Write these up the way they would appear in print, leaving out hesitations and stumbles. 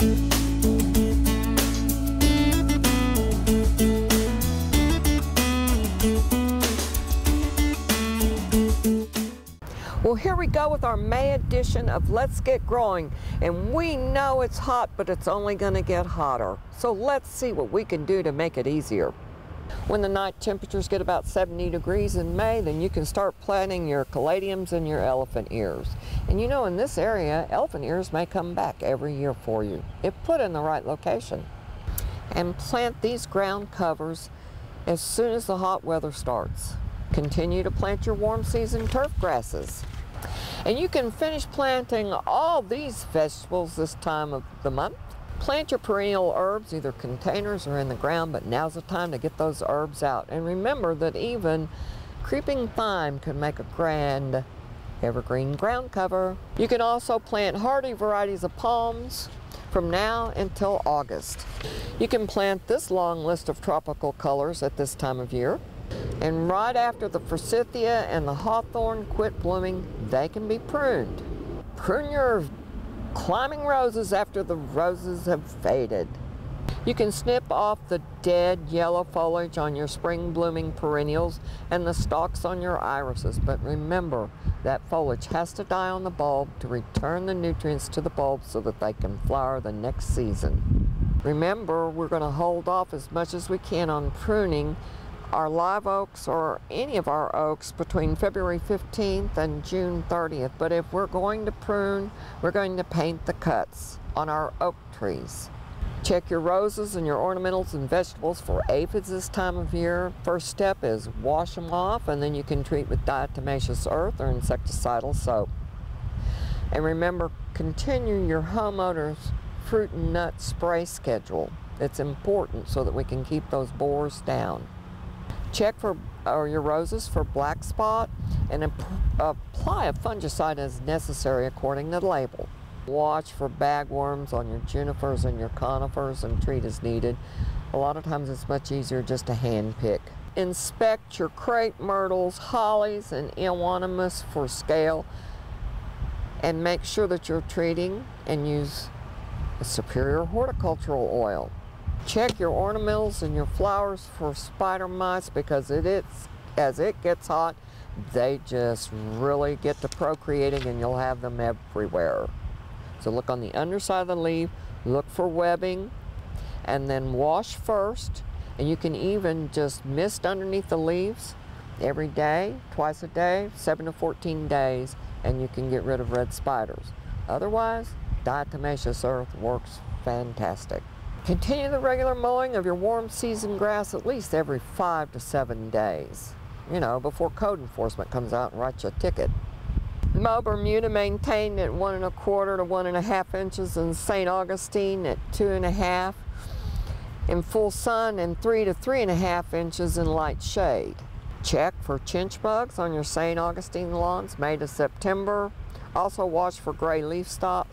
Well, here we go with our May edition of Let's Get Growing, and we know it's hot, but it's only going to get hotter. So let's see what we can do to make it easier. When the night temperatures get about 70 degrees in May, then you can start planting your caladiums and your elephant ears. And you know, in this area, elephant ears may come back every year for you, if put in the right location. And plant these ground covers as soon as the hot weather starts. Continue to plant your warm season turf grasses. And you can finish planting all these vegetables this time of the month. Plant your perennial herbs, either containers or in the ground, but now's the time to get those herbs out. And remember that even creeping thyme can make a grand evergreen ground cover. You can also plant hardy varieties of palms from now until August. You can plant this long list of tropical colors at this time of year. And right after the forsythia and the hawthorn quit blooming, they can be pruned. Prune your climbing roses after the roses have faded. You can snip off the dead yellow foliage on your spring blooming perennials and the stalks on your irises, but remember that foliage has to die on the bulb to return the nutrients to the bulb so that they can flower the next season. Remember, we're going to hold off as much as we can on pruning our live oaks or any of our oaks between February 15th and June 30th. But if we're going to prune, we're going to paint the cuts on our oak trees. Check your roses and your ornamentals and vegetables for aphids this time of year. First step is wash them off, and then you can treat with diatomaceous earth or insecticidal soap. And remember, continue your homeowner's fruit and nut spray schedule. It's important so that we can keep those borers down. Check for your roses for black spot and apply a fungicide as necessary according to the label. Watch for bagworms on your junipers and your conifers and treat as needed. A lot of times it's much easier just to hand pick. Inspect your crepe myrtles, hollies, and euonymus for scale, and make sure that you're treating and use a superior horticultural oil. Check your ornamentals and your flowers for spider mites, because as it gets hot, they just really get to procreating and you'll have them everywhere. So look on the underside of the leaf, look for webbing, and then wash first. And you can even just mist underneath the leaves every day, twice a day, 7 to 14 days, and you can get rid of red spiders. Otherwise, diatomaceous earth works fantastic. Continue the regular mowing of your warm season grass at least every 5 to 7 days. You know, before code enforcement comes out and writes you a ticket. Mow Bermuda maintained at 1 1/4 to 1 1/2 inches, and St. Augustine at 2 1/2 in full sun, and 3 to 3 1/2 inches in light shade. Check for chinch bugs on your St. Augustine lawns May to September. Also watch for gray leaf spot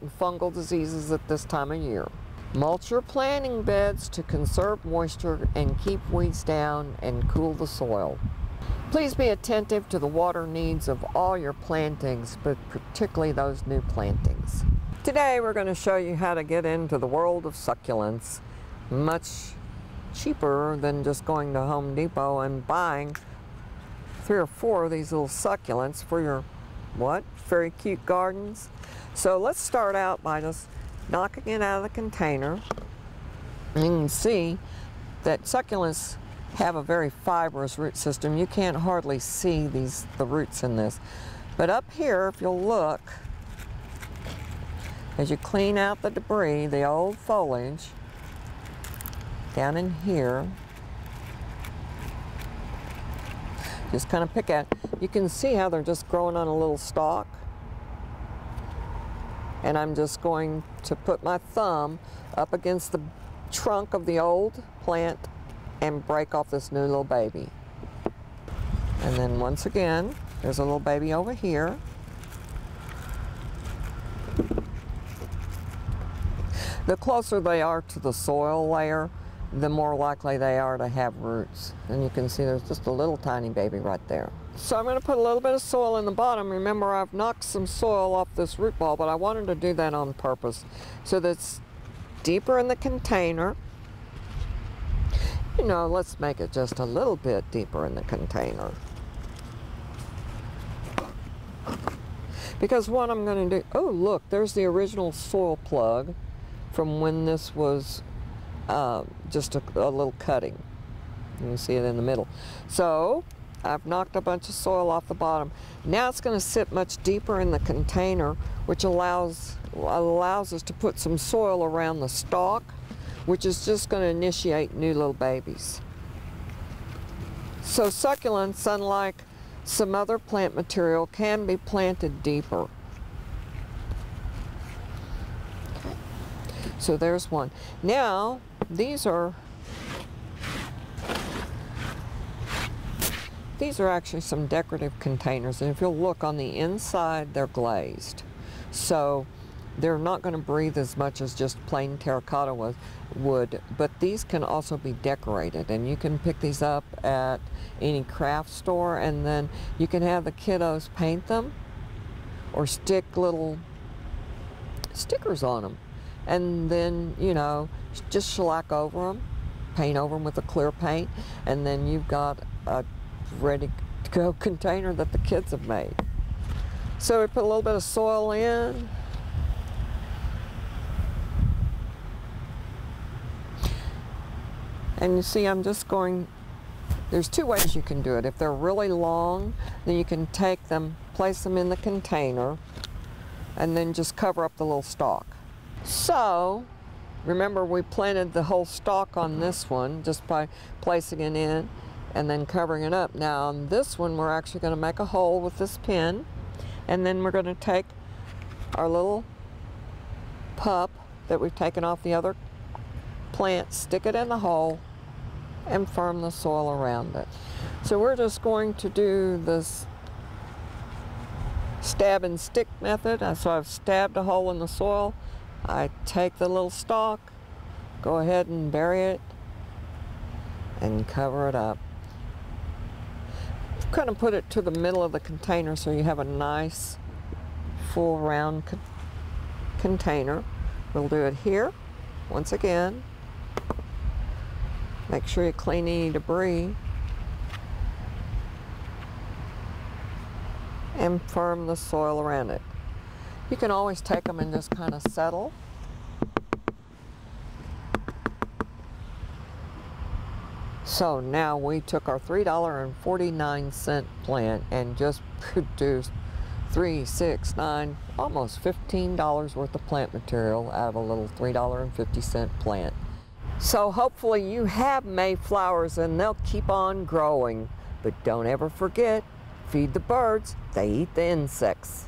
and fungal diseases at this time of year. Mulch your planting beds to conserve moisture and keep weeds down and cool the soil. Please be attentive to the water needs of all your plantings, but particularly those new plantings. Today we're going to show you how to get into the world of succulents. Much cheaper than just going to Home Depot and buying 3 or 4 of these little succulents for your, very cute gardens. So let's start out by just knocking it out of the container. And you can see that succulents have a very fibrous root system. You can't hardly see the roots in this. But up here, if you'll look, as you clean out the debris, the old foliage, down in here, just kind of pick at, you can see how they're just growing on a little stalk. And I'm just going to put my thumb up against the trunk of the old plant and break off this new little baby. And then once again, there's a little baby over here. The closer they are to the soil layer, the more likely they are to have roots. And you can see there's just a little tiny baby right there. So I'm going to put a little bit of soil in the bottom. Remember, I've knocked some soil off this root ball, but I wanted to do that on purpose so that deeper in the container. You know, let's make it just a little bit deeper in the container. Because what I'm going to do, oh look, there's the original soil plug from when this was just a little cutting. You can see it in the middle. So I've knocked a bunch of soil off the bottom. Now it's going to sit much deeper in the container, which allows us to put some soil around the stalk, which is just going to initiate new little babies. So succulents, unlike some other plant material, can be planted deeper. So there's one. Now, these are actually some decorative containers, and if you'll look on the inside, they're glazed. So they're not going to breathe as much as just plain terracotta would, but these can also be decorated, and you can pick these up at any craft store, and then you can have the kiddos paint them or stick little stickers on them, and then, you know, just shellac over them, paint over them with a clear paint, and then you've got a ready to go container that the kids have made. So we put a little bit of soil in. And you see, I'm just going, there's two ways you can do it. If they're really long, then you can take them, place them in the container, and then just cover up the little stalk. So, remember we planted the whole stalk on this one just by placing it in and then covering it up. Now on this one, we're actually going to make a hole with this pin, and then we're going to take our little pup that we've taken off the other plant, stick it in the hole, and firm the soil around it. So we're just going to do this stab and stick method. So I've stabbed a hole in the soil. I take the little stalk, go ahead and bury it, and cover it up. Kind of put it to the middle of the container so you have a nice full round container. We'll do it here once again. Make sure you clean any debris and firm the soil around it. You can always take them and just kind of settle. So now we took our $3.49 plant and just produced $3, $6, $9, almost $15 worth of plant material out of a little $3.50 plant. So hopefully you have Mayflowers and they'll keep on growing. But don't ever forget, feed the birds, they eat the insects.